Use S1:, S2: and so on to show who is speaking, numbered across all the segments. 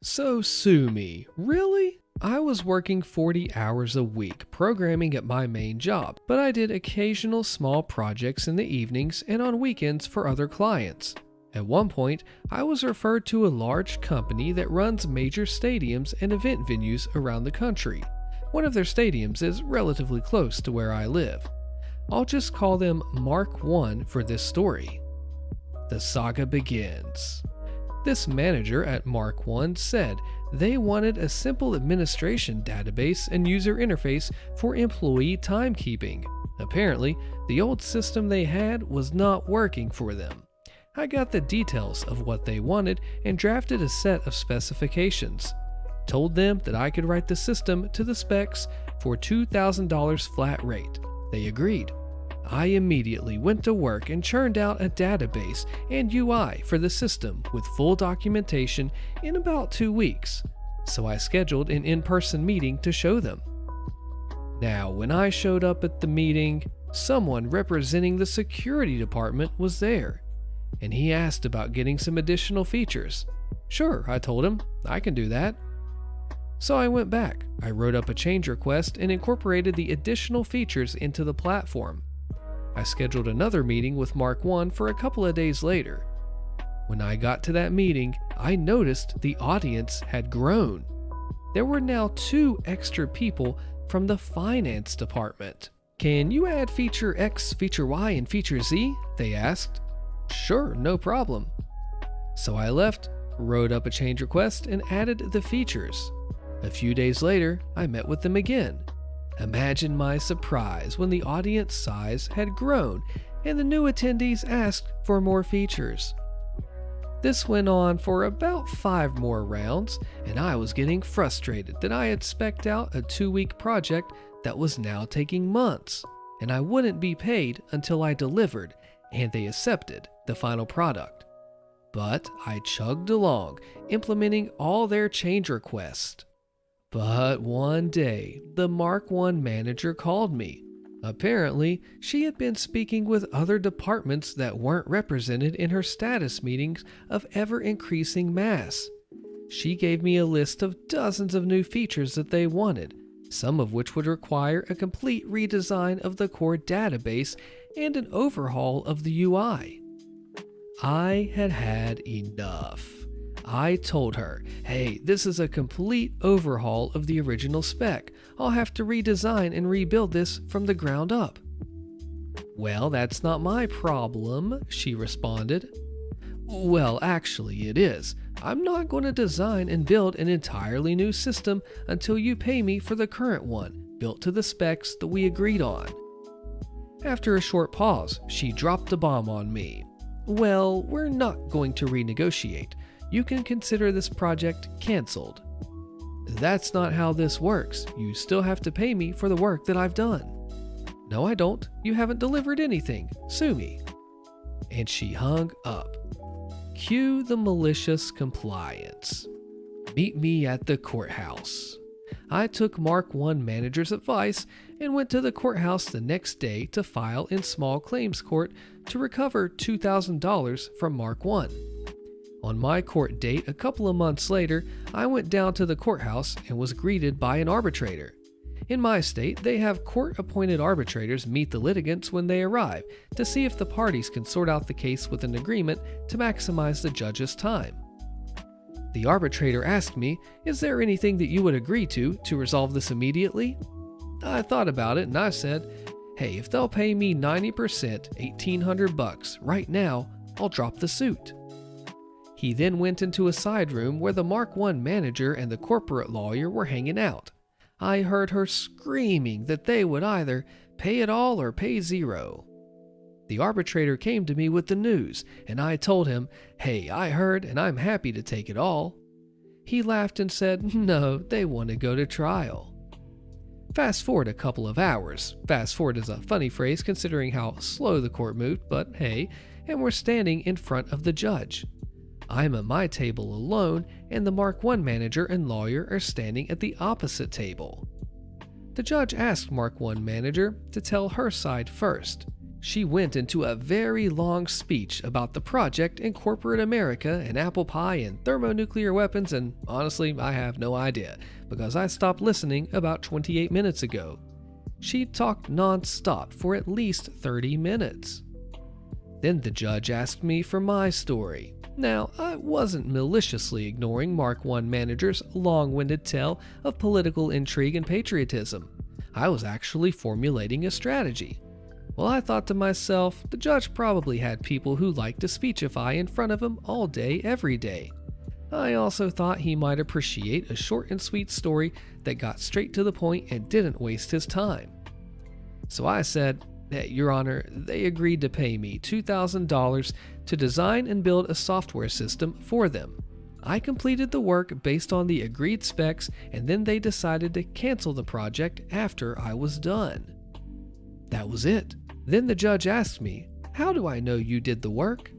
S1: So sue me, really? I was working 40 hours a week programming at my main job, but I did occasional small projects in the evenings and on weekends for other clients. At one point, I was referred to a large company that runs major stadiums and event venues around the country. One of their stadiums is relatively close to where I live. I'll just call them Mark 1 for this story. The saga begins. This manager at Mark 1 said they wanted a simple administration database and user interface for employee timekeeping. Apparently, the old system they had was not working for them. I got the details of what they wanted and drafted a set of specifications. Told them that I could write the system to the specs for $2,000 flat rate. They agreed. I immediately went to work and churned out a database and UI for the system with full documentation in about 2 weeks. So I scheduled an in-person meeting to show them. Now, when I showed up at the meeting, someone representing the security department was there, and he asked about getting some additional features. Sure, I told him, I can do that. So I went back. I wrote up a change request and incorporated the additional features into the platform. I scheduled another meeting with Mark 1 for a couple of days later. When I got to that meeting, I noticed the audience had grown. There were now 2 extra people from the finance department. "Can you add feature X, feature Y, and feature Z?" they asked. Sure, no problem. So I left, wrote up a change request, and added the features. A few days later, I met with them again. Imagine my surprise when the audience size had grown and the new attendees asked for more features. This went on for about 5 more rounds, and I was getting frustrated that I had spec'd out a 2-week project that was now taking months, and I wouldn't be paid until I delivered and they accepted the final product. But I chugged along, implementing all their change requests. But one day, the Mark 1 manager called me. Apparently, she had been speaking with other departments that weren't represented in her status meetings of ever-increasing mass. She gave me a list of dozens of new features that they wanted, some of which would require a complete redesign of the core database and an overhaul of the UI. I had had enough. I told her, hey, this is a complete overhaul of the original spec. I'll have to redesign and rebuild this from the ground up. Well, that's not my problem, she responded. Well, actually it is. I'm not going to design and build an entirely new system until you pay me for the current one, built to the specs that we agreed on. After a short pause, she dropped the bomb on me. Well, we're not going to renegotiate. You can consider this project canceled. That's not how this works. You still have to pay me for the work that I've done. No, I don't. You haven't delivered anything. Sue me. And she hung up. Cue the malicious compliance. Meet me at the courthouse. I took Mark 1 manager's advice and went to the courthouse the next day to file in small claims court to recover $2,000 from Mark 1. On my court date a couple of months later, I went down to the courthouse and was greeted by an arbitrator. In my state, they have court-appointed arbitrators meet the litigants when they arrive to see if the parties can sort out the case with an agreement to maximize the judge's time. The arbitrator asked me, "Is there anything that you would agree to resolve this immediately?" I thought about it and I said, "Hey, if they'll pay me 90%, $1,800 right now, I'll drop the suit." He then went into a side room where the Mark 1 manager and the corporate lawyer were hanging out. I heard her screaming that they would either pay it all or pay zero. The arbitrator came to me with the news, and I told him, "Hey, I heard and I'm happy to take it all." He laughed and said, "No, they want to go to trial." Fast forward a couple of hours. Fast forward is a funny phrase considering how slow the court moved, but hey, and we're standing in front of the judge. I'm at my table alone, and the Mark 1 manager and lawyer are standing at the opposite table. The judge asked Mark 1 manager to tell her side first. She went into a very long speech about the project in corporate America and apple pie and thermonuclear weapons, and honestly, I have no idea, because I stopped listening about 28 minutes ago. She talked non-stop for at least 30 minutes. Then the judge asked me for my story. Now, I wasn't maliciously ignoring Mark I manager's long-winded tale of political intrigue and patriotism. I was actually formulating a strategy. Well, I thought to myself, the judge probably had people who liked to speechify in front of him all day, every day. I also thought he might appreciate a short and sweet story that got straight to the point and didn't waste his time. So I said, hey, Your Honor, they agreed to pay me $2,000 to design and build a software system for them. I completed the work based on the agreed specs, and then they decided to cancel the project after I was done. That was it. Then the judge asked me, how do I know you did the work?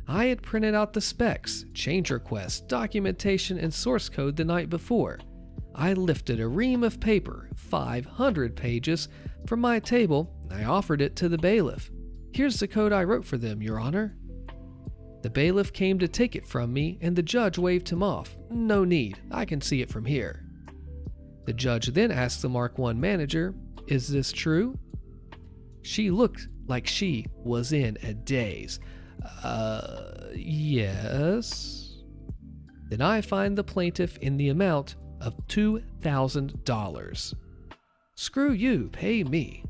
S1: I had printed out the specs, change requests, documentation, and source code the night before. I lifted a ream of paper, 500 pages, from my table, and I offered it to the bailiff. Here's the code I wrote for them, Your Honor. The bailiff came to take it from me, and the judge waved him off. No need, I can see it from here. The judge then asked the Mark I manager, is this true? She looked like she was in a daze. Yes. Then I fined the plaintiff in the amount of $2,000. Screw you, pay me.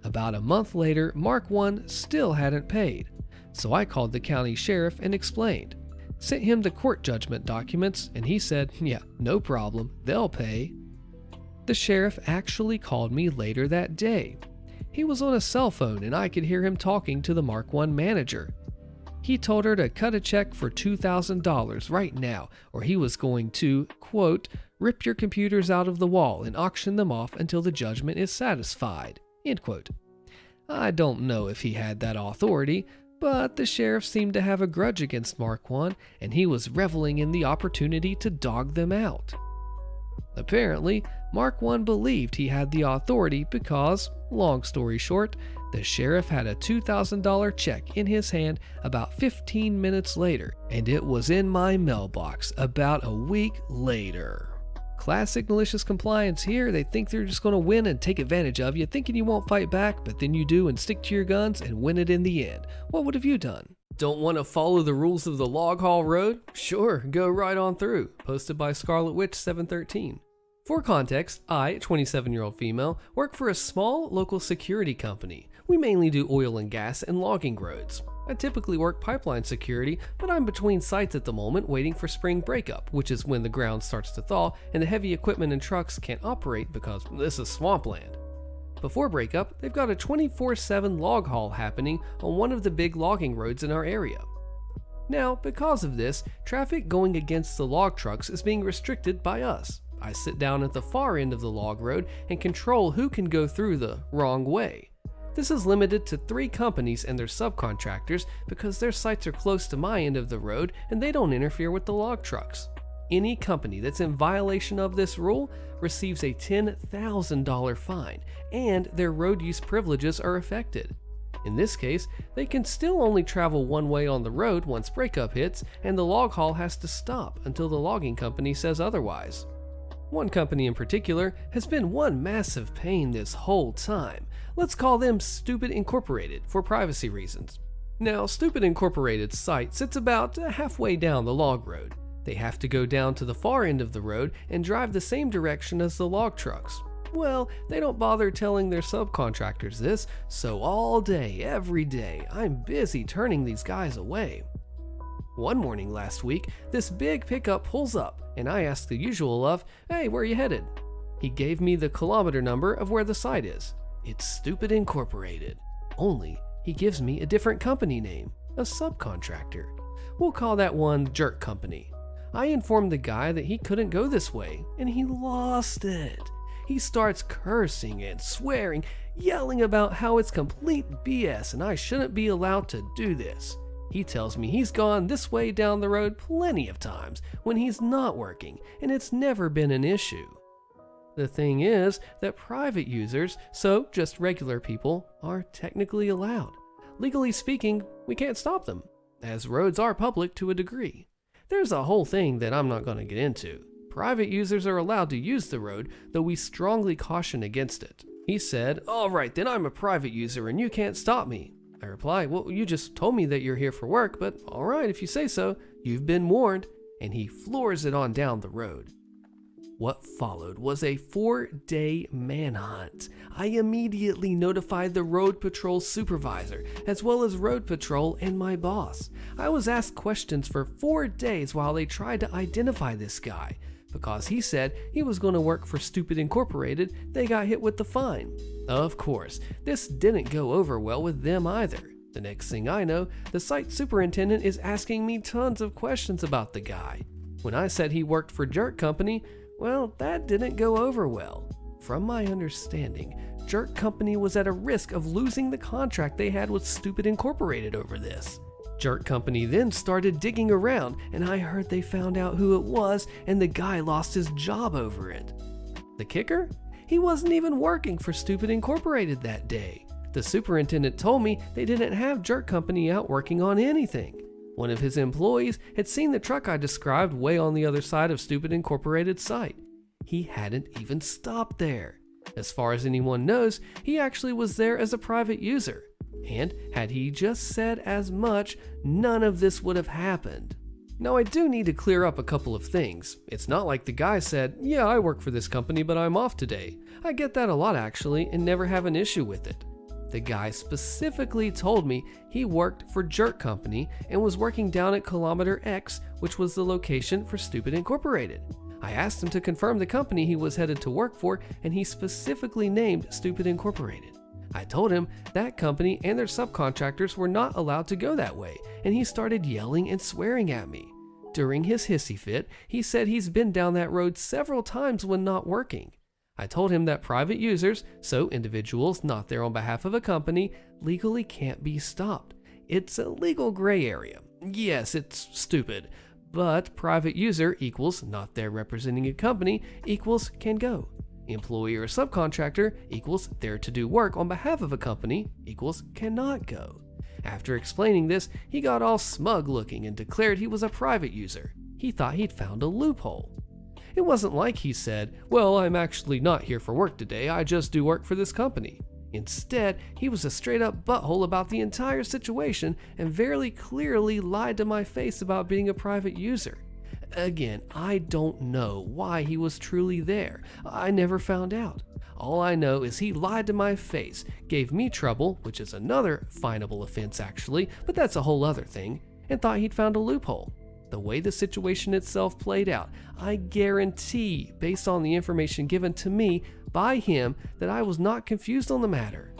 S1: About a month later, Mark I still hadn't paid, so I called the county sheriff and explained. Sent him the court judgment documents, and he said, yeah, no problem, they'll pay. The sheriff actually called me later that day. He was on a cell phone and I could hear him talking to the Mark I manager. He told her to cut a check for $2,000 right now, or he was going to, quote, rip your computers out of the wall and auction them off until the judgment is satisfied, end quote. I don't know if he had that authority, but the sheriff seemed to have a grudge against Mark I, and he was reveling in the opportunity to dog them out. Apparently, Mark I believed he had the authority because, long story short, the sheriff had a $2,000 check in his hand about 15 minutes later, and it was in my mailbox about a week later. Classic malicious compliance here. They think they're just going to win and take advantage of you, thinking you won't fight back, but then you do and stick to your guns and win it in the end. What would have you done? Don't want to follow the rules of the Log Haul Road? Sure, go right on through. Posted by Scarlet Witch 713. For context, I, a 27-year-old female, work for a small local security company. We mainly do oil and gas and logging roads. I typically work pipeline security, but I'm between sites at the moment waiting for spring breakup, which is when the ground starts to thaw and the heavy equipment and trucks can't operate because this is swampland. Before breakup, they've got a 24/7 log haul happening on one of the big logging roads in our area. Now, because of this, traffic going against the log trucks is being restricted by us. I sit down at the far end of the log road and control who can go through the wrong way. This is limited to 3 companies and their subcontractors because their sites are close to my end of the road and they don't interfere with the log trucks. Any company that's in violation of this rule receives a $10,000 fine, and their road use privileges are affected. In this case, they can still only travel one way on the road once breakup hits, and the log haul has to stop until the logging company says otherwise. One company in particular has been one massive pain this whole time. Let's call them Stupid Incorporated for privacy reasons. Now, Stupid Incorporated's site sits about halfway down the log road. They have to go down to the far end of the road and drive the same direction as the log trucks. Well, they don't bother telling their subcontractors this, so all day, every day, I'm busy turning these guys away. One morning last week, this big pickup pulls up, and I ask the usual of, hey, where are you headed? He gave me the kilometer number of where the site is. It's Stupid Incorporated. Only, he gives me a different company name, a subcontractor. We'll call that one Jerk Company. I informed the guy that he couldn't go this way, and he lost it. He starts cursing and swearing, yelling about how it's complete BS and I shouldn't be allowed to do this. He tells me he's gone this way down the road plenty of times when he's not working, and it's never been an issue. The thing is that private users, so just regular people, are technically allowed. Legally speaking, we can't stop them, as roads are public to a degree. There's a whole thing that I'm not going to get into. Private users are allowed to use the road, though we strongly caution against it. He said, "All right, then I'm a private user and you can't stop me." I replied, "Well, you just told me that you're here for work, but all right, if you say so, you've been warned," and he floors it on down the road. What followed was a 4-day manhunt. I immediately notified the road patrol supervisor, as well as road patrol and my boss. I was asked questions for 4 days while they tried to identify this guy. Because he said he was going to work for Stupid Incorporated, they got hit with the fine. Of course, this didn't go over well with them either. The next thing I know, the site superintendent is asking me tons of questions about the guy. When I said he worked for Jerk Company, well, that didn't go over well. From my understanding, Jerk Company was at a risk of losing the contract they had with Stupid Incorporated over this. Jerk Company then started digging around, and I heard they found out who it was, and the guy lost his job over it. The kicker? He wasn't even working for Stupid Incorporated that day. The superintendent told me they didn't have Jerk Company out working on anything. One of his employees had seen the truck I described way on the other side of Stupid Incorporated's site. He hadn't even stopped there. As far as anyone knows, he actually was there as a private user. And had he just said as much, none of this would have happened. Now I do need to clear up a couple of things. It's not like the guy said, "Yeah, I work for this company, but I'm off today." I get that a lot actually, and never have an issue with it. The guy specifically told me he worked for Jerk Company and was working down at Kilometer X, which was the location for Stupid Incorporated. I asked him to confirm the company he was headed to work for, and he specifically named Stupid Incorporated. I told him that company and their subcontractors were not allowed to go that way, and he started yelling and swearing at me. During his hissy fit, he said he's been down that road several times when not working. I told him that private users, so individuals not there on behalf of a company, legally can't be stopped. It's a legal gray area. Yes, it's stupid, but private user equals not there representing a company equals can go. Employee or subcontractor equals there to do work on behalf of a company equals cannot go. After explaining this, he got all smug looking and declared he was a private user. He thought he'd found a loophole. It wasn't like he said, "Well, I'm actually not here for work today, I just do work for this company." Instead, he was a straight up butthole about the entire situation and very clearly lied to my face about being a private user. Again, I don't know why he was truly there. I never found out. All I know is he lied to my face, gave me trouble, which is another finable offense actually, but that's a whole other thing, and thought he'd found a loophole. The way the situation itself played out, I guarantee, based on the information given to me by him, that I was not confused on the matter.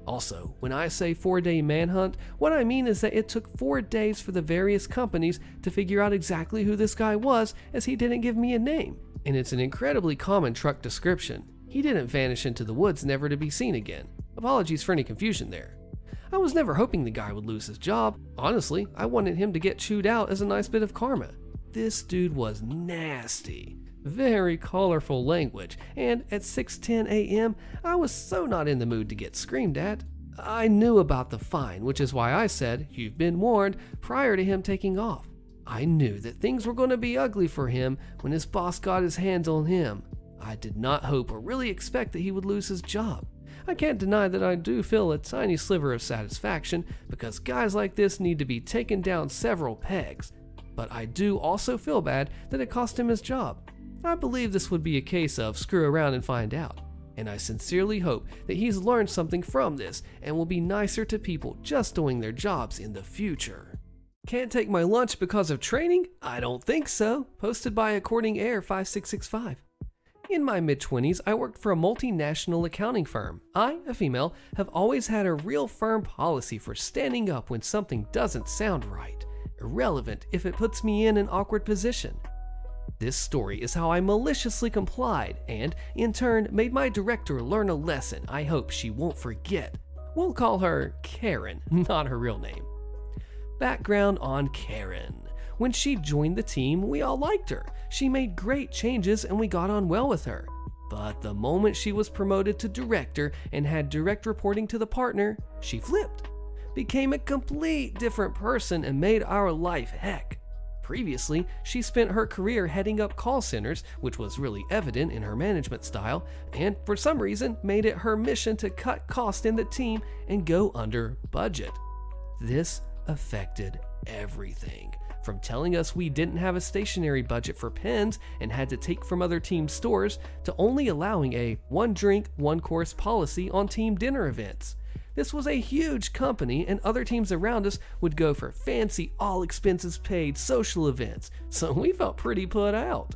S1: Also, when I say 4-day manhunt, what I mean is that it took 4 days for the various companies to figure out exactly who this guy was, as he didn't give me a name, and it's an incredibly common truck description. He didn't vanish into the woods never to be seen again. Apologies for any confusion there. I was never hoping the guy would lose his job. Honestly, I wanted him to get chewed out as a nice bit of karma. This dude was nasty. Very colorful language, and at 6:10 a.m., I was so not in the mood to get screamed at. I knew about the fine, which is why I said, "You've been warned," prior to him taking off. I knew that things were going to be ugly for him when his boss got his hands on him. I did not hope or really expect that he would lose his job. I can't deny that I do feel a tiny sliver of satisfaction, because guys like this need to be taken down several pegs. But I do also feel bad that it cost him his job. I believe this would be a case of screw around and find out. And I sincerely hope that he's learned something from this and will be nicer to people just doing their jobs in the future. Can't take my lunch because of training? I don't think so. Posted by According Air 5665. In my mid-20s, I worked for a multinational accounting firm. I, a female, have always had a real firm policy for standing up when something doesn't sound right, irrelevant if it puts me in an awkward position. This story is how I maliciously complied and, in turn, made my director learn a lesson I hope she won't forget. We'll call her Karen, not her real name. Background on Karen. When she joined the team, we all liked her. She made great changes and we got on well with her. But the moment she was promoted to director and had direct reporting to the partner, she flipped, became a complete different person and made our life heck. Previously, she spent her career heading up call centers, which was really evident in her management style, and for some reason made it her mission to cut costs in the team and go under budget. This affected everything, from telling us we didn't have a stationary budget for pens and had to take from other team stores, to only allowing a one drink, one course policy on team dinner events. This was a huge company, and other teams around us would go for fancy, all expenses paid social events, so we felt pretty put out.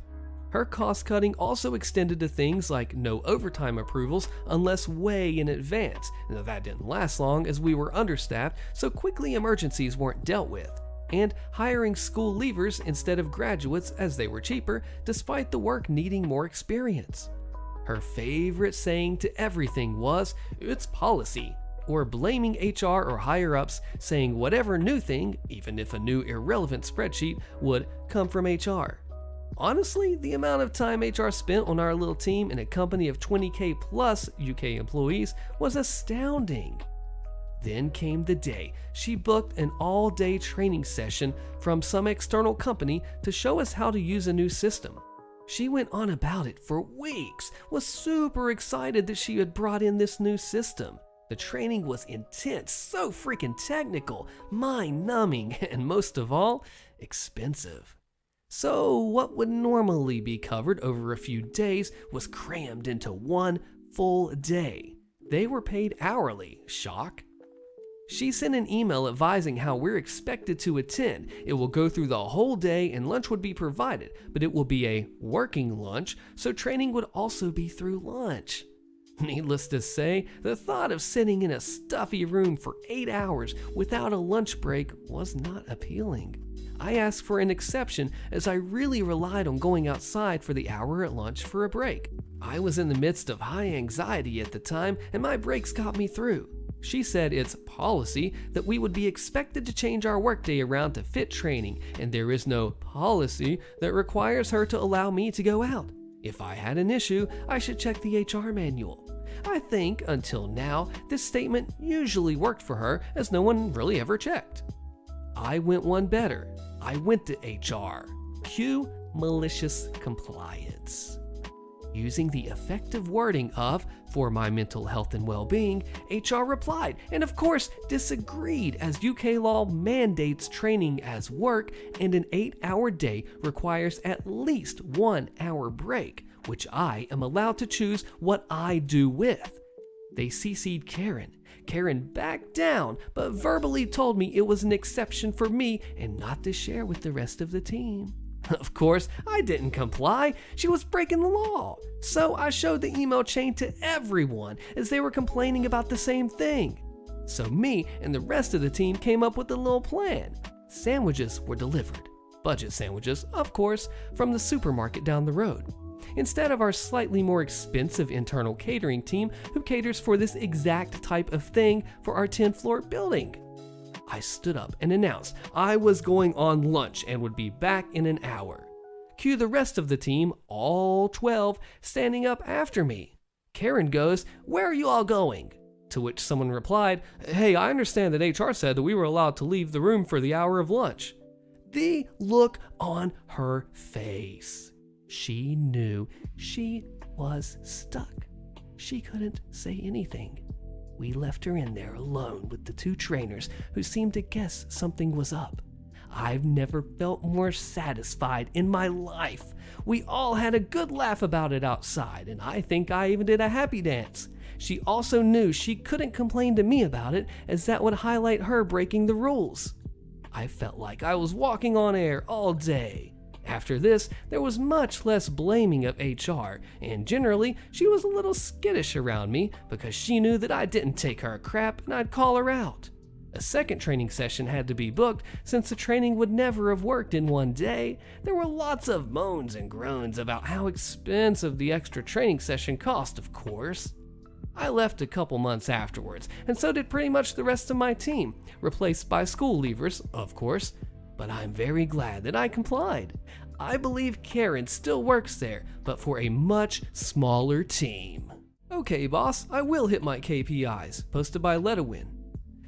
S1: Her cost cutting also extended to things like no overtime approvals unless way in advance. Now, that didn't last long as we were understaffed, so quickly emergencies weren't dealt with, and hiring school leavers instead of graduates as they were cheaper, despite the work needing more experience. Her favorite saying to everything was, "It's policy," or blaming HR or higher-ups, saying whatever new thing, even if a new irrelevant spreadsheet, would come from HR. Honestly, the amount of time HR spent on our little team in a company of 20K plus UK employees was astounding. Then came the day she booked an all-day training session from some external company to show us how to use a new system. She went on about it for weeks, was super excited that she had brought in this new system. The training was intense, so freaking technical, mind-numbing, and most of all, expensive. So what would normally be covered over a few days was crammed into one full day. They were paid hourly. Shock? She sent an email advising how we're expected to attend. It will go through the whole day and lunch would be provided, but it will be a working lunch, so training would also be through lunch. Needless to say, the thought of sitting in a stuffy room for 8 hours without a lunch break was not appealing. I asked for an exception as I really relied on going outside for the hour at lunch for a break. I was in the midst of high anxiety at the time and my breaks got me through. She said it's policy that we would be expected to change our workday around to fit training, and there is no policy that requires her to allow me to go out. If I had an issue, I should check the HR manual. I think, until now, this statement usually worked for her as no one really ever checked. I went one better. I went to HR. Cue malicious compliance. Using the effective wording of, "for my mental health and well-being," HR replied, and of course disagreed, as UK law mandates training as work and an 8-hour day requires at least 1 hour break, which I am allowed to choose what I do with. They CC'd Karen. Karen backed down, but verbally told me it was an exception for me and not to share with the rest of the team. Of course, I didn't comply. She was breaking the law. So I showed the email chain to everyone as they were complaining about the same thing. So me and the rest of the team came up with a little plan. Sandwiches were delivered. Budget sandwiches, of course, from the supermarket down the road, instead of our slightly more expensive internal catering team who caters for this exact type of thing for our 10-floor building. I stood up and announced I was going on lunch and would be back in an hour. Cue the rest of the team, all 12, standing up after me. Karen goes, "Where are you all going?" To which someone replied, "Hey, I understand that HR said that we were allowed to leave the room for the hour of lunch." The look on her face. She knew she was stuck. She couldn't say anything. We left her in there alone with the 2 trainers who seemed to guess something was up. I've never felt more satisfied in my life. We all had a good laugh about it outside, and I think I even did a happy dance. She also knew she couldn't complain to me about it, as that would highlight her breaking the rules. I felt like I was walking on air all day. After this, there was much less blaming of HR, and generally, she was a little skittish around me because she knew that I didn't take her crap and I'd call her out. A second training session had to be booked since the training would never have worked in one day. There were lots of moans and groans about how expensive the extra training session cost, of course. I left a couple months afterwards, and so did pretty much the rest of my team, replaced by school leavers, of course. But I'm very glad that I complied. I believe Karen still works there, but for a much smaller team. Okay, boss, I will hit my KPIs, posted by Letawin.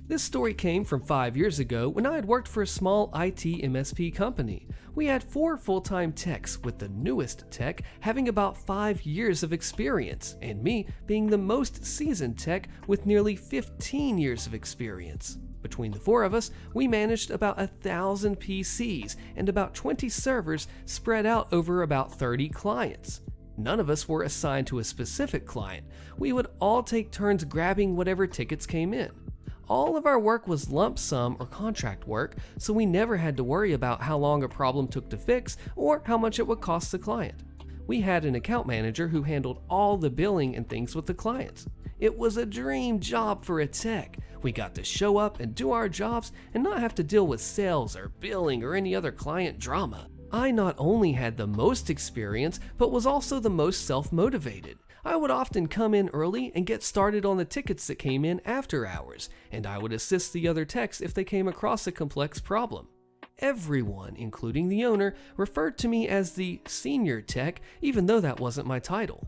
S1: This story came from 5 years ago when I had worked for a small IT MSP company. We had 4 full-time techs, with the newest tech having about 5 years of experience, and me being the most seasoned tech with nearly 15 years of experience. Between the 4 of us, we managed about 1,000 PCs and about 20 servers spread out over about 30 clients. None of us were assigned to a specific client. We would all take turns grabbing whatever tickets came in. All of our work was lump sum or contract work, so we never had to worry about how long a problem took to fix or how much it would cost the client. We had an account manager who handled all the billing and things with the clients. It was a dream job for a tech. We got to show up and do our jobs and not have to deal with sales or billing or any other client drama. I not only had the most experience, but was also the most self-motivated. I would often come in early and get started on the tickets that came in after hours, and I would assist the other techs if they came across a complex problem. Everyone, including the owner, referred to me as the senior tech, even though that wasn't my title.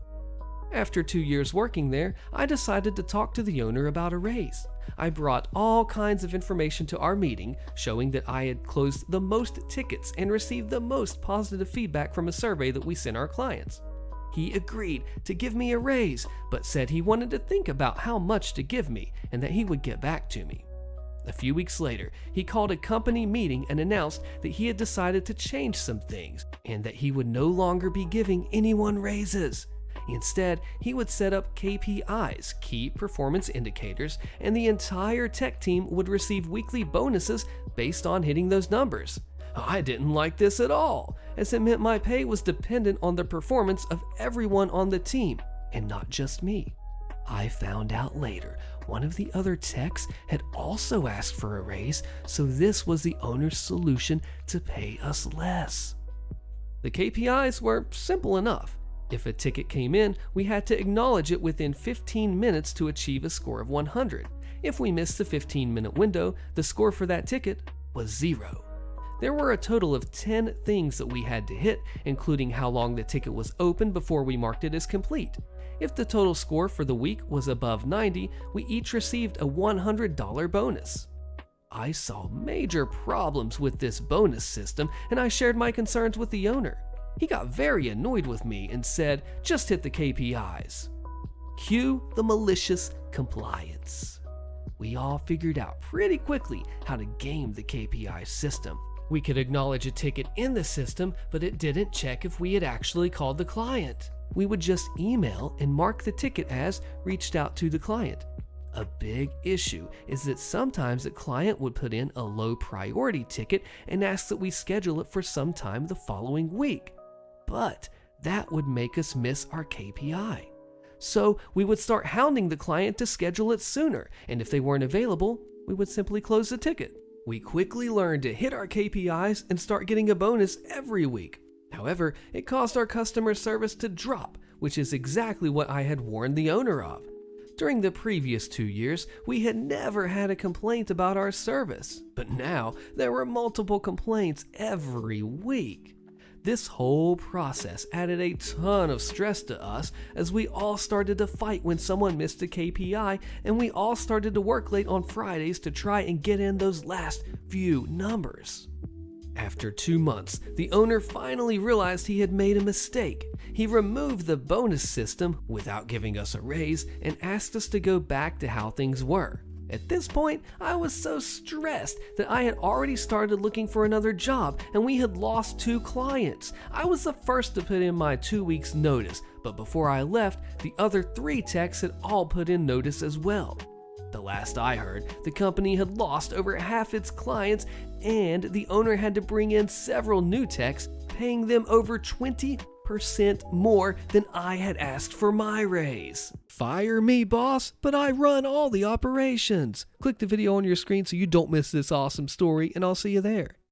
S1: After 2 years working there, I decided to talk to the owner about a raise. I brought all kinds of information to our meeting, showing that I had closed the most tickets and received the most positive feedback from a survey that we sent our clients. He agreed to give me a raise, but said he wanted to think about how much to give me and that he would get back to me. A few weeks later, he called a company meeting and announced that he had decided to change some things and that he would no longer be giving anyone raises. Instead, he would set up KPIs, key performance indicators, and the entire tech team would receive weekly bonuses based on hitting those numbers. I didn't like this at all, as it meant my pay was dependent on the performance of everyone on the team, and not just me. I found out later one of the other techs had also asked for a raise, so this was the owner's solution to pay us less. The KPIs were simple enough. If a ticket came in, we had to acknowledge it within 15 minutes to achieve a score of 100. If we missed the 15-minute window, the score for that ticket was 0. There were a total of 10 things that we had to hit, including how long the ticket was open before we marked it as complete. If the total score for the week was above 90, we each received a $100 bonus. I saw major problems with this bonus system, and I shared my concerns with the owner. He got very annoyed with me and said, just hit the KPIs. Cue the malicious compliance. We all figured out pretty quickly how to game the KPI system. We could acknowledge a ticket in the system, but it didn't check if we had actually called the client. We would just email and mark the ticket as reached out to the client. A big issue is that sometimes a client would put in a low priority ticket and ask that we schedule it for some time the following week. But that would make us miss our KPI. So we would start hounding the client to schedule it sooner, and if they weren't available, we would simply close the ticket. We quickly learned to hit our KPIs and start getting a bonus every week. However, it caused our customer service to drop, which is exactly what I had warned the owner of. During the previous 2 years, we had never had a complaint about our service, but now there were multiple complaints every week. This whole process added a ton of stress to us as we all started to fight when someone missed a KPI, and we all started to work late on Fridays to try and get in those last few numbers. After 2 months, the owner finally realized he had made a mistake. He removed the bonus system without giving us a raise and asked us to go back to how things were. At this point, I was so stressed that I had already started looking for another job, and we had lost 2 clients. I was the first to put in my 2 weeks notice, but before I left, the other 3 techs had all put in notice as well. The last I heard, the company had lost over half its clients, and the owner had to bring in several new techs, paying them over 20% more than I had asked for my raise. Fire me, boss, but I run all the operations. Click the video on your screen so you don't miss this awesome story, and I'll see you there.